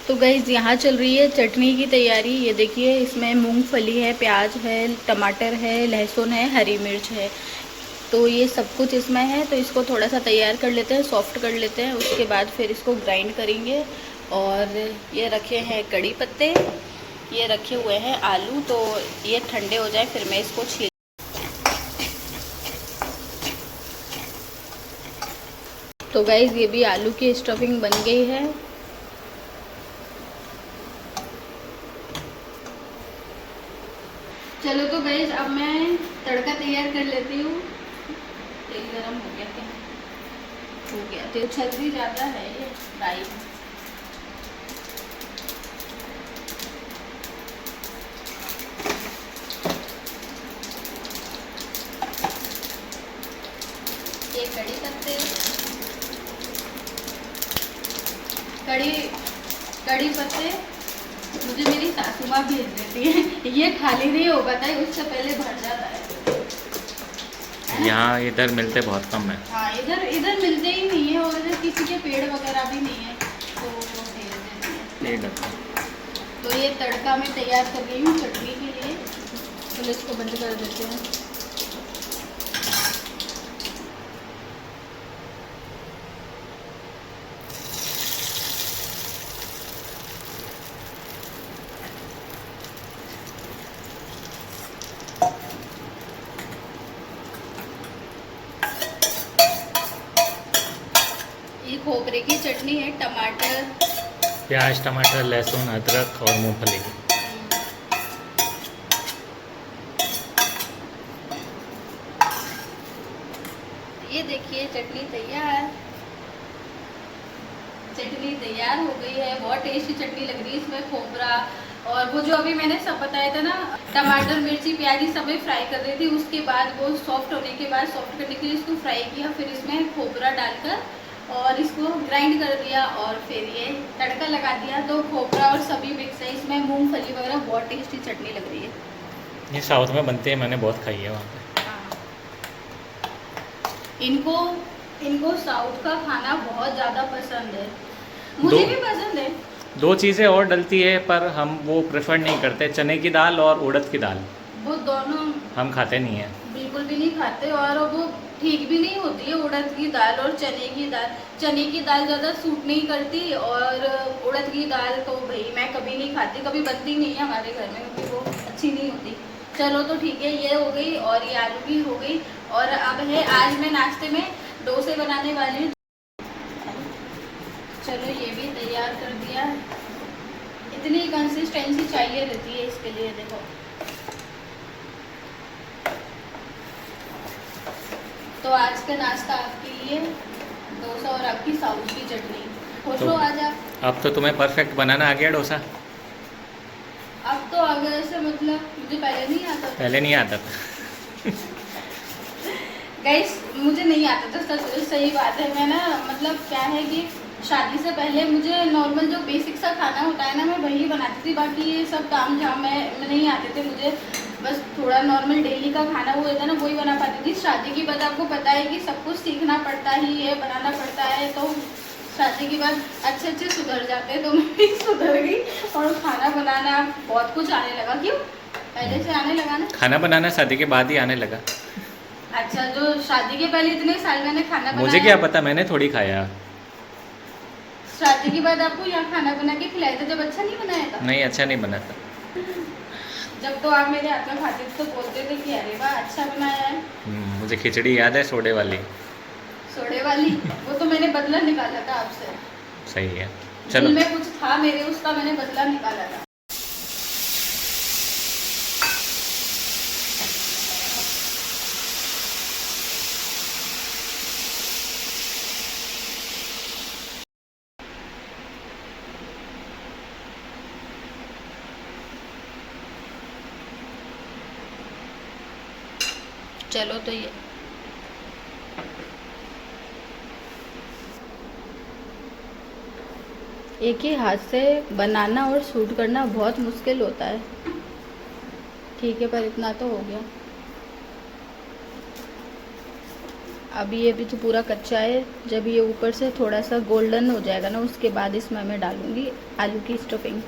तो गाइज़ यहाँ चल रही है चटनी की तैयारी। ये देखिए, इसमें मूंगफली है, प्याज है, टमाटर है, लहसुन है, हरी मिर्च है। तो ये सब कुछ इसमें है। तो इसको थोड़ा सा तैयार कर लेते हैं, सॉफ्ट कर लेते हैं। उसके बाद फिर इसको ग्राइंड करेंगे। और ये रखे हैं कड़ी पत्ते, ये रखे हुए हैं आलू। तो ये ठंडे हो जाए फिर मैं इसको छील। तो गाइज़ ये भी आलू की स्टफिंग बन गई है। चलो तो गाइस अब मैं तड़का तैयार कर लेती हूँ। तेल गरम हो गया क्या? हो गया। तेल छलनी ज़्यादा है ये फ्राई में। ये कड़ी पत्ते, कड़ी पत्ते मुझे मेरी सासू माँ भेज देती है। ये खाली नहीं हो पाता है, उससे पहले भर जाता है। यहाँ इधर मिलते बहुत कम है। हाँ, इधर मिलते ही नहीं है। और इधर किसी के पेड़ वगैरह भी नहीं है, तो वो भेज देती है। तो ये तड़का मैं तैयार कर रही हूँ चटनी के लिए। तो इसको बंद कर देते हैं। ये खोपरे की चटनी है, टमाटर, प्याज, टमाटर, लहसुन, अदरक और मूंगफली। ये देखिए चटनी तैयार। चटनी तैयार हो गई है। बहुत टेस्टी चटनी लग रही है। इसमें खोपरा और वो जो अभी मैंने सब बताया था ना, टमाटर, मिर्ची, प्याज, सब फ्राई कर रही थी। उसके बाद वो सॉफ्ट होने के बाद, सॉफ्ट करने के लिए इसको फ्राई किया। फिर इसमें खोपरा डालकर और इसको ग्राइंड कर दिया और फिर ये तड़का लगा दिया। तो खोपरा और सभी मिक्स है इसमें, मूंगफली वगैरह। बहुत टेस्टी चटनी लग रही है। ये साउथ में बनते हैं, मैंने बहुत खाई है वहाँ पे। इनको साउथ का खाना बहुत ज़्यादा पसंद है। मुझे भी पसंद है। दो चीज़ें और डलती है पर हम वो प्रेफर नहीं करते, चने की दाल और उड़द की दाल। वो दोनों हम खाते नहीं हैं। बिल्कुल भी नहीं खाते। और वो ठीक भी नहीं होती है उड़द की दाल और चने की दाल। चने की दाल ज़्यादा सूट नहीं करती और उड़द की दाल तो भाई मैं कभी नहीं खाती, कभी बनती नहीं है हमारे घर में, क्योंकि वो अच्छी नहीं होती। चलो तो ठीक है, ये हो गई और ये आलू की हो गई। और अब है, आज मैं नाश्ते में डोसे बनाने वाली हूँ। चलो ये भी तैयार कर दिया। इतनी कंसिस्टेंसी चाहिए रहती है इसके लिए। देखो, तो आज का नाश्ता आपके लिए डोसा और आपकी साउथ की चटनी। खुश हो आज आप? अब तो तुम्हें परफेक्ट बनाना आ गया डोसा। अब तो अगर से मतलब मुझे पहले नहीं आता था। पहले नहीं आता था। गाइस मुझे नहीं आता था, सही बात है। मैं ना मतलब क्या है कि शादी से पहले मुझे नॉर्मल जो बेसिक सा खाना होता है ना, मैं वही बनाती थी। बाकी ये सब काम झाम मैं नहीं आते थे मुझे। बस थोड़ा नॉर्मल डेली का खाना वो होता है ना, वही बना पाती थी। शादी के बाद आपको पता है कि सब कुछ सीखना पड़ता ही है, बनाना पड़ता है। तो शादी के बाद अच्छे सुधर जाते हैं। तो मैं भी सुधर गई और खाना बनाना बहुत कुछ आने लगा। क्यों? पहले से आने लगा ना। खाना बनाना शादी के बाद ही आने लगा। अच्छा, जो शादी के पहले इतने साल मैंने खाना बनाया। मुझे क्या पता, मैंने थोड़ी खाया। शादी के बाद आपको यहाँ खाना बना के खिलाया था, जब अच्छा नहीं बनाया था? नहीं, अच्छा नहीं बना था। जब तो आप मेरे हाथ में खाते थे तो बोलते थे कि अरे वाह अच्छा बनाया है। मुझे खिचड़ी याद है, सोडे वाली। सोडे वाली? वो तो मैंने बदला निकाला था आपसे। सही है, दिल चलो। में कुछ था मेरे, उसका मैंने बदला निकाला था। चलो तो ये एक ही हाथ से बनाना और शूट करना बहुत मुश्किल होता है। ठीक है, पर इतना तो हो गया। अभी तो पूरा कच्चा है। जब ये ऊपर से थोड़ा सा गोल्डन हो जाएगा ना, उसके बाद इसमें मैं डालूंगी आलू की स्टफिंग।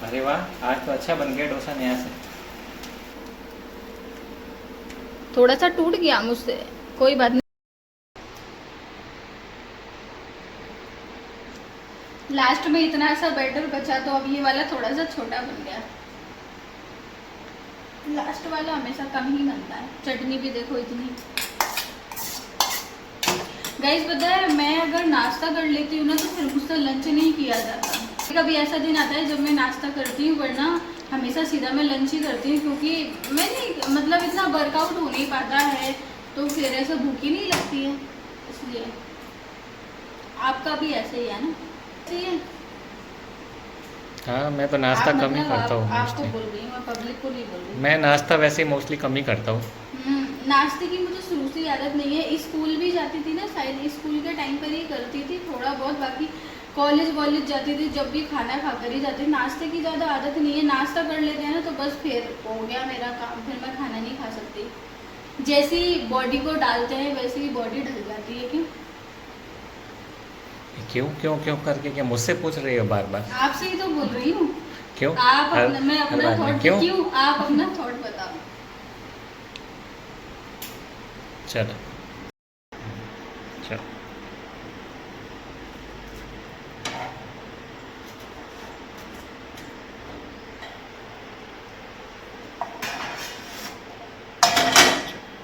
अरे वाह, आज तो अच्छा बन गया डोसा नया से। थोड़ा सा टूट गया मुझसे, कोई बात नहीं। लास्ट में इतना सा बैटर बचा तो अब ये वाला थोड़ा सा छोटा बन गया। लास्ट वाला हमेशा कम ही बनता है। चटनी भी देखो इतनी। गाइस पता है, मैं अगर नाश्ता कर लेती हूँ ना तो फिर मुझसे लंच नहीं किया जाता। कभी ऐसा दिन आता है जब मैं नाश्ता करती हूँ, वरना हमेशा सीधा मैं लंच ही करती हूँ, क्योंकि मैं नहीं मतलब इतना वर्कआउट हो नहीं पाता है, तो फिर ऐसा भूख ही नहीं लगती है, इसलिए। आपका भी ऐसे ही है ना? सही है। हाँ, मैं तो नाश्ता कम ही करता हूँ आपको मोस्टली। बोल रही हूँ, मैं पब्लिक को नहीं बोल रही। मैं नाश्ता वैसे ही मोस्टली कम ही करता हूँ। नाश्ते की मुझे शुरू से आदत नहीं है। स्कूल भी जाती थी ना, शायद स्कूल के टाइम पर ही करती थी थोड़ा बहुत, बाकी कॉलेज वॉलेज जाती थी जब भी खाना खा कर ही जाती थी। नाश्ते की ज़्यादा आदत नहीं है। नाश्ता कर लेते हैं ना तो बस फिर हो गया मेरा काम, फिर मैं खाना नहीं खा सकती। जैसी बॉडी को डालते हैं वैसे ही बॉडी ढल जाती है। क्यों क्यों क्यों करके क्या मुझसे पूछ रही हो बार बार? आपसे ही तो बोल रही हूँ। क्यों? आप हर अपना, मैं हर अपना बार में थॉट क्यों? क्यों आप अपना थॉट बताओ। चलो चलो।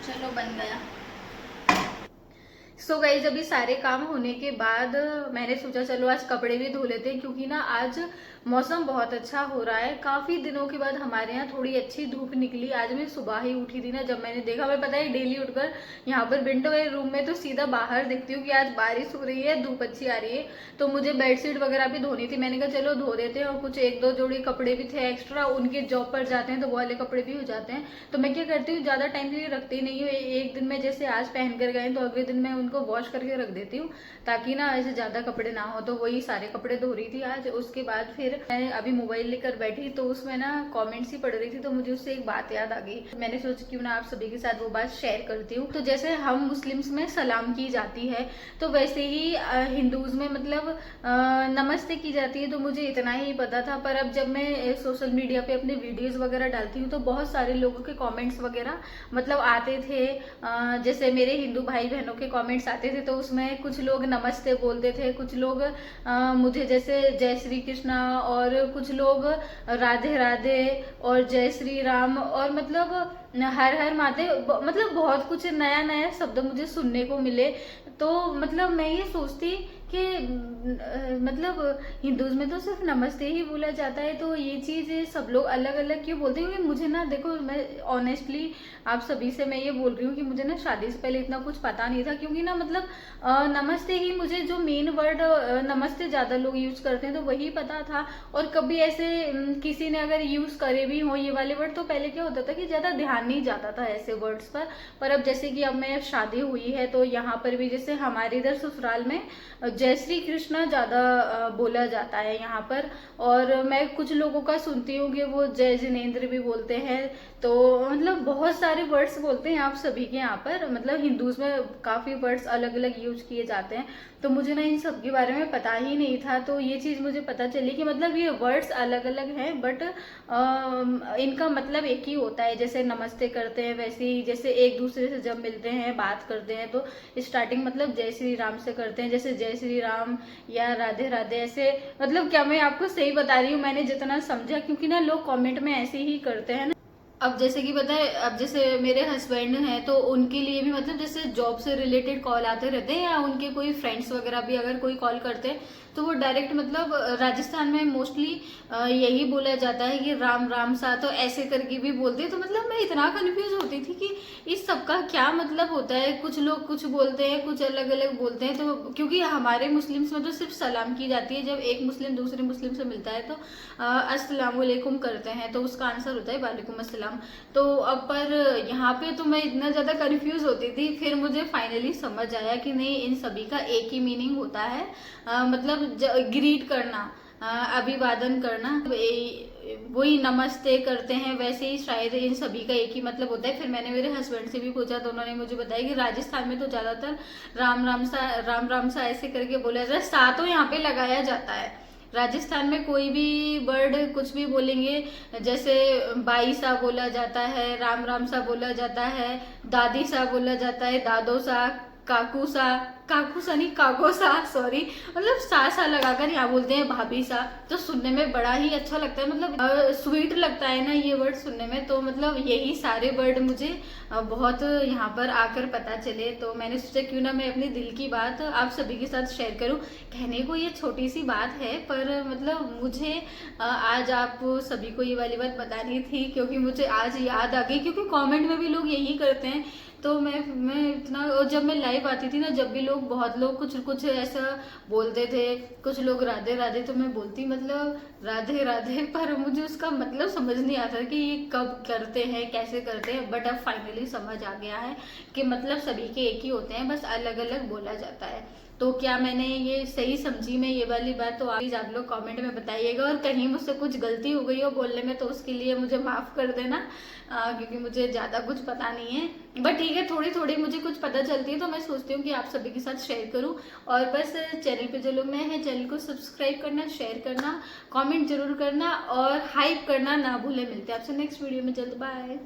चलो बन गया। सो गाइस, अभी सारे काम होने के बाद मैंने सोचा चलो आज कपड़े भी धो लेते हैं, क्योंकि ना आज मौसम बहुत अच्छा हो रहा है। काफी दिनों के बाद हमारे यहाँ थोड़ी अच्छी धूप निकली। आज मैं सुबह ही उठी थी ना, जब मैंने देखा, मैं पता है डेली उठकर यहाँ पर विंडो है रूम में तो सीधा बाहर देखती हूँ कि आज बारिश हो रही है, धूप अच्छी आ रही है। तो मुझे बेडशीट वगैरह भी धोनी थी, मैंने कहा चलो धो देते हैं। और कुछ एक दो जोड़ी कपड़े भी थे एक्स्ट्रा, उनके जॉब पर जाते हैं तो वो वाले कपड़े भी हो जाते हैं। तो मैं क्या करती हूँ, ज्यादा टाइम के लिए रखती नहीं हूँ। एक दिन में जैसे आज पहन कर गए तो अगले दिन मैं उनको वॉश करके रख देती हूँ, ताकि ना ऐसे ज्यादा कपड़े ना हो। तो वही सारे कपड़े धो रही थी आज। उसके बाद फिर मैं अभी मोबाइल लेकर बैठी तो उसमें ना कमेंट्स ही पढ़ रही थी, तो मुझे उससे एक बात याद आ गई। मैंने सोचा क्यों ना आप सभी के साथ वो बात शेयर करती हूँ। तो जैसे हम मुस्लिम्स में सलाम की जाती है, तो वैसे ही हिंदूज में मतलब नमस्ते की जाती है। तो मुझे इतना ही पता था, पर अब जब मैं सोशल मीडिया पे अपने वीडियोस वगैरह डालती हूँ तो बहुत सारे लोगों के कमेंट्स वगैरह मतलब आते थे। जैसे मेरे हिंदू भाई बहनों के कमेंट्स आते थे, तो उसमें कुछ लोग नमस्ते बोलते थे, कुछ लोग मुझे जैसे जय श्री कृष्णा, और कुछ लोग राधे राधे और जय श्री राम, और मतलब हर हर महादेव, मतलब बहुत कुछ नया नया शब्द मुझे सुनने को मिले। तो मतलब मैं ये सोचती कि मतलब हिंदूज में तो सिर्फ नमस्ते ही बोला जाता है, तो ये चीज सब लोग अलग अलग क्यों बोलते हैं? क्योंकि मुझे ना देखो, मैं ऑनेस्टली आप सभी से मैं ये बोल रही हूँ कि मुझे ना शादी से पहले इतना कुछ पता नहीं था। क्योंकि ना मतलब नमस्ते ही मुझे जो मेन वर्ड नमस्ते ज्यादा लोग यूज करते हैं तो वही पता था। और कभी ऐसे किसी ने अगर यूज करे भी हो ये वाले वर्ड, तो पहले क्या होता था कि ज्यादा ध्यान नहीं जाता था ऐसे वर्ड्स पर अब जैसे कि अब मैं शादी हुई है तो यहाँ पर भी जैसे हमारे इधर ससुराल में जय श्री कृष्णा ज्यादा बोला जाता है यहाँ पर। और मैं कुछ लोगों का सुनती हूँ कि वो जय जिनेंद्र भी बोलते हैं। तो मतलब बहुत सारे वर्ड्स बोलते हैं आप सभी के यहाँ पर, मतलब हिंदूज में काफी वर्ड्स अलग अलग यूज किए जाते हैं। तो मुझे ना इन सब के बारे में पता ही नहीं था, तो ये चीज मुझे पता चली कि मतलब ये वर्ड्स अलग अलग हैं, बट इनका मतलब एक ही होता है। जैसे नमस्ते करते हैं वैसे ही जैसे एक दूसरे से जब मिलते हैं बात करते हैं तो स्टार्टिंग मतलब जय श्री राम से करते हैं, जैसे जय श्री राम या राधे राधे ऐसे। मतलब क्या मैं आपको सही बता रही हूँ, मैंने जितना समझा, क्योंकि ना लोग कमेंट में ऐसे ही करते हैं ना। अब जैसे कि पता है, अब जैसे मेरे हस्बैंड हैं तो उनके लिए भी मतलब जैसे जॉब से रिलेटेड कॉल आते रहते हैं, या उनके कोई फ्रेंड्स वगैरह भी अगर कोई कॉल करते हैं तो वो डायरेक्ट मतलब राजस्थान में मोस्टली यही बोला जाता है कि राम राम सा, तो ऐसे करके भी बोलते हैं। तो मतलब मैं इतना कंफ्यूज होती थी कि इस सब का क्या मतलब होता है। कुछ लोग कुछ बोलते हैं, कुछ अलग अलग बोलते हैं। तो क्योंकि हमारे मुस्लिम्स में तो सिर्फ सलाम की जाती है, जब एक मुस्लिम दूसरे मुस्लिम से मिलता है तो अस्सलाम वालेकुम करते हैं, तो उसका आंसर होता है वालेकुम अस्सलाम। तो अब पर यहाँ पे तो मैं इतना ज्यादा कंफ्यूज होती थी, फिर मुझे फाइनली समझ आया कि नहीं, इन सभी का एक ही मीनिंग होता है। मतलब ग्रीट करना, अभिवादन करना, वही नमस्ते करते हैं, वैसे ही शायद इन सभी का एक ही मतलब होता है। फिर मैंने मेरे हस्बैंड से भी पूछा तो उन्होंने मुझे बताया कि राजस्थान में तो ज़्यादातर राम राम सा ऐसे करके बोला जाता है, सा तो यहाँ पे लगाया जाता है। राजस्थान में कोई भी वर्ड कुछ भी बोलेंगे, जैसे बाई सा बोला जाता है, राम राम सा बोला जाता है, दादी सा बोला जाता है, दादो सा, काकू सा नहीं काको सा, सॉरी, मतलब सा लगाकर यहाँ बोलते हैं भाभी सा। तो सुनने में बड़ा ही अच्छा लगता है, मतलब स्वीट लगता है ना ये वर्ड सुनने में। तो मतलब यही सारे वर्ड मुझे बहुत यहाँ पर आकर पता चले, तो मैंने सोचा क्यों ना मैं अपनी दिल की बात आप सभी के साथ शेयर करूँ। कहने को ये छोटी सी बात है, पर मतलब मुझे आज आप सभी को ये वाली बात बतानी थी, क्योंकि मुझे आज याद आ गई, क्योंकि कमेंट में भी लोग यही करते हैं। तो मैं इतना, और जब मैं लाइव आती थी ना, जब भी लोग, बहुत लोग कुछ ऐसा बोलते थे, कुछ लोग राधे राधे, तो मैं बोलती मतलब राधे राधे, पर मुझे उसका मतलब समझ नहीं आता कि ये कब करते हैं, कैसे करते हैं। बट अब फाइनली समझ आ गया है कि मतलब सभी के एक ही होते हैं, बस अलग अलग बोला जाता है। तो क्या मैंने ये सही समझी मैं ये वाली बात, तो प्लीज आप लोग कमेंट में बताइएगा। और कहीं मुझसे कुछ गलती हो गई हो बोलने में तो उसके लिए मुझे माफ़ कर देना, क्योंकि मुझे ज़्यादा कुछ पता नहीं है। बट ठीक है, थोड़ी थोड़ी मुझे कुछ पता चलती है, तो मैं सोचती हूँ कि आप सभी के साथ शेयर करूँ। और बस चैनल पे जो लोग नए हैं, चैनल को सब्सक्राइब करना, शेयर करना, कमेंट जरूर करना और हाइप करना ना भूलें। मिलते हैं आपसे नेक्स्ट वीडियो में, जल्द, बाय।